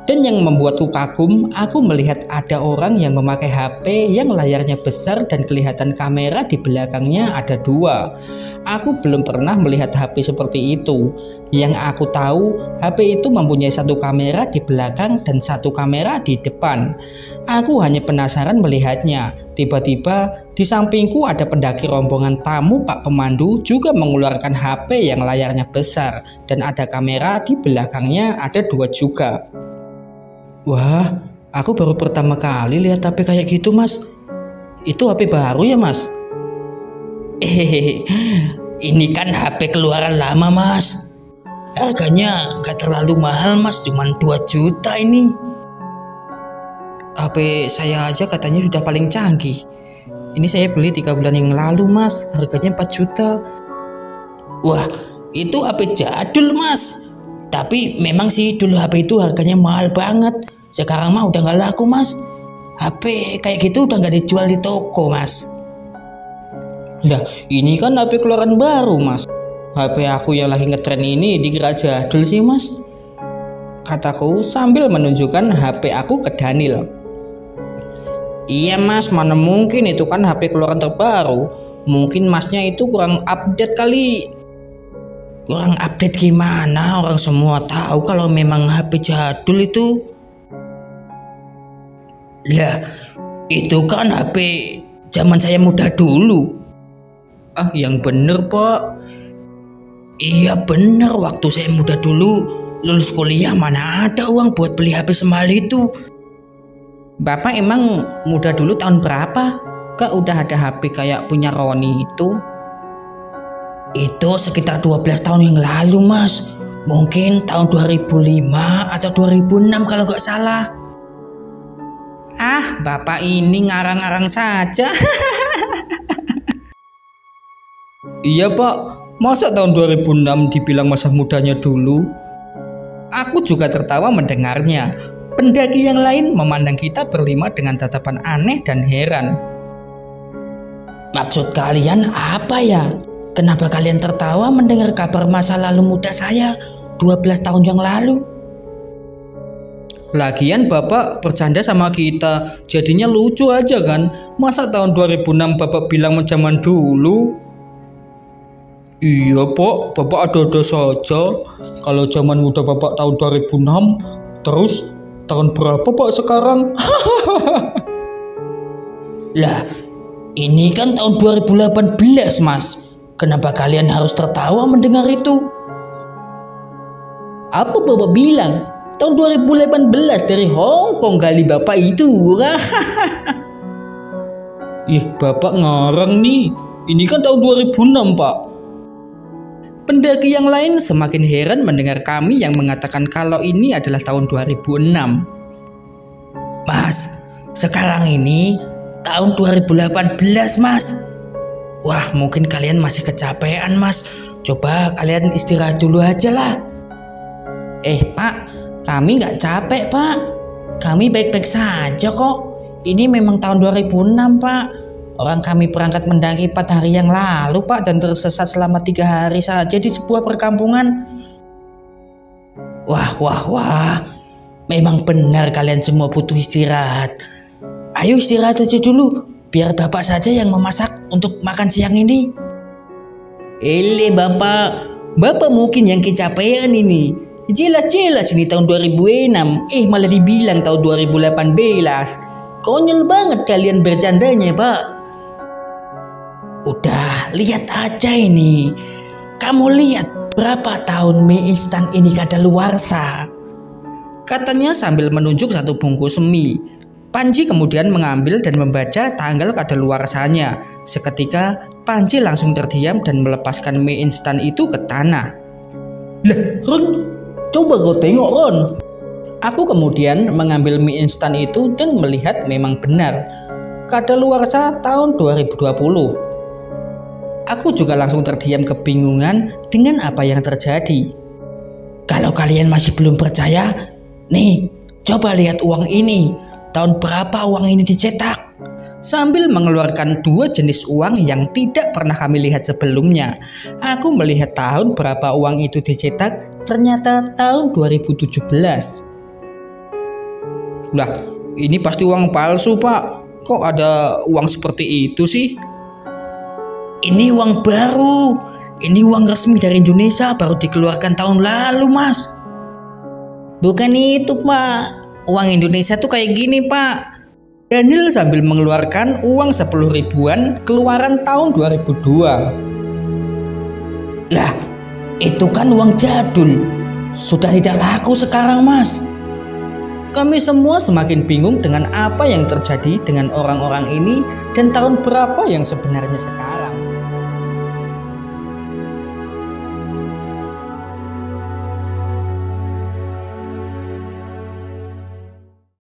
Speaker 2: Dan yang membuatku kagum, aku melihat ada orang yang memakai HP yang layarnya besar dan kelihatan kamera di belakangnya ada 2. Aku belum pernah melihat HP seperti itu. Yang aku tahu, HP itu mempunyai 1 kamera di belakang dan 1 kamera di depan. Aku hanya penasaran melihatnya. Tiba-tiba di sampingku ada pendaki rombongan tamu Pak Pemandu juga mengeluarkan HP yang layarnya besar dan ada kamera di belakangnya ada 2 juga. Wah, aku baru pertama kali lihat HP kayak gitu, Mas. Itu HP baru ya, Mas?
Speaker 1: Ini kan HP keluaran lama, Mas. Harganya gak terlalu mahal, Mas. Cuman 2 juta ini.
Speaker 2: HP saya aja katanya sudah paling canggih. Ini saya beli 3 bulan yang lalu, Mas. Harganya 4 juta.
Speaker 1: Wah, itu HP jadul, Mas. Tapi memang sih dulu HP itu harganya mahal banget. Sekarang mah udah gak laku, Mas. HP kayak gitu udah gak dijual di toko, Mas.
Speaker 2: Lah, ini kan HP keluaran baru, Mas. HP aku yang lagi ngetren ini dikira jadul sih, Mas. Kataku sambil menunjukkan HP aku ke Daniel. Iya, Mas, mana mungkin itu kan HP keluaran terbaru. Mungkin Masnya itu kurang update kali.
Speaker 1: Kurang update gimana? Orang semua tahu kalau memang HP jadul itu. Lah, itu kan HP zaman saya muda dulu.
Speaker 2: Ah, yang bener, Pak.
Speaker 1: Iya bener, waktu saya muda dulu lulus kuliah mana ada uang buat beli HP semahal itu.
Speaker 2: Bapak emang muda dulu tahun berapa? Kok udah ada HP kayak punya Roni itu?
Speaker 1: Itu sekitar 12 tahun yang lalu, Mas. Mungkin tahun 2005 atau 2006 kalau gak salah.
Speaker 2: Ah, Bapak ini ngarang-ngarang saja. Iya, Pak. Masa tahun 2006 dibilang masa mudanya dulu? Aku juga tertawa mendengarnya. Pendaki yang lain memandang kita berlima dengan tatapan aneh dan heran.
Speaker 1: Maksud kalian apa ya? Kenapa kalian tertawa mendengar kabar masa lalu muda saya 12 tahun yang lalu?
Speaker 2: Lagian Bapak bercanda sama kita, jadinya lucu aja kan? Masa tahun 2006 Bapak bilang zaman dulu? Iya, Pak, Bapak ada-ada saja. Kalau zaman muda Bapak tahun 2006, terus tahun berapa Pak sekarang?
Speaker 1: Lah, ini kan tahun 2018, Mas. Kenapa kalian harus tertawa mendengar itu? Apa Bapak bilang? Tahun 2018 dari Hong Kong kali Bapak itu.
Speaker 2: Ih, Bapak ngarang nih. Ini kan tahun 2006, Pak. Pendaki yang lain semakin heran mendengar kami yang mengatakan kalau ini adalah tahun 2006.
Speaker 1: Mas, sekarang ini tahun 2018, Mas. Wah, mungkin kalian masih kecapean, Mas. Coba kalian istirahat dulu aja lah.
Speaker 2: Pak, kami nggak capek, Pak. Kami baik-baik saja kok. Ini memang tahun 2006, Pak. Orang kami berangkat mendaki 4 hari yang lalu, Pak, dan tersesat selama 3 hari saja di sebuah perkampungan.
Speaker 1: Wah. Memang benar kalian semua butuh istirahat. Ayo istirahat aja dulu, biar Bapak saja yang memasak untuk makan siang ini.
Speaker 2: Bapak mungkin yang kecapean ini. Jelas-jelas ini tahun 2006, malah dibilang tahun 2018. Konyol banget kalian bercandanya, Pak. Udah, lihat aja ini. Kamu lihat berapa tahun mie instan ini kadaluarsa, katanya sambil menunjuk satu bungkus mie. Panji kemudian mengambil dan membaca tanggal kadaluarsanya. Seketika Panji langsung terdiam dan melepaskan mie instan itu ke tanah. Lah, Ron, coba kau tengok, Ron. Aku kemudian mengambil mie instan itu dan melihat memang benar kadaluarsa tahun 2020. Aku juga langsung terdiam kebingungan dengan apa yang terjadi. Kalau kalian masih belum percaya, nih, coba lihat uang ini. Tahun berapa uang ini dicetak? Sambil mengeluarkan dua jenis uang yang tidak pernah kami lihat sebelumnya. Aku melihat tahun berapa uang itu dicetak, ternyata tahun 2017. Lah, ini pasti uang palsu, Pak. Kok ada uang seperti itu sih? Ini uang baru. Ini uang resmi dari Indonesia, baru dikeluarkan tahun lalu, Mas. Bukan itu, Pak. Uang Indonesia tuh kayak gini, Pak. Daniel sambil mengeluarkan uang 10 ribuan keluaran tahun 2002. Lah, itu kan uang jadul. Sudah tidak laku sekarang, Mas. Kami semua semakin bingung dengan apa yang terjadi dengan orang-orang ini dan tahun berapa yang sebenarnya sekarang.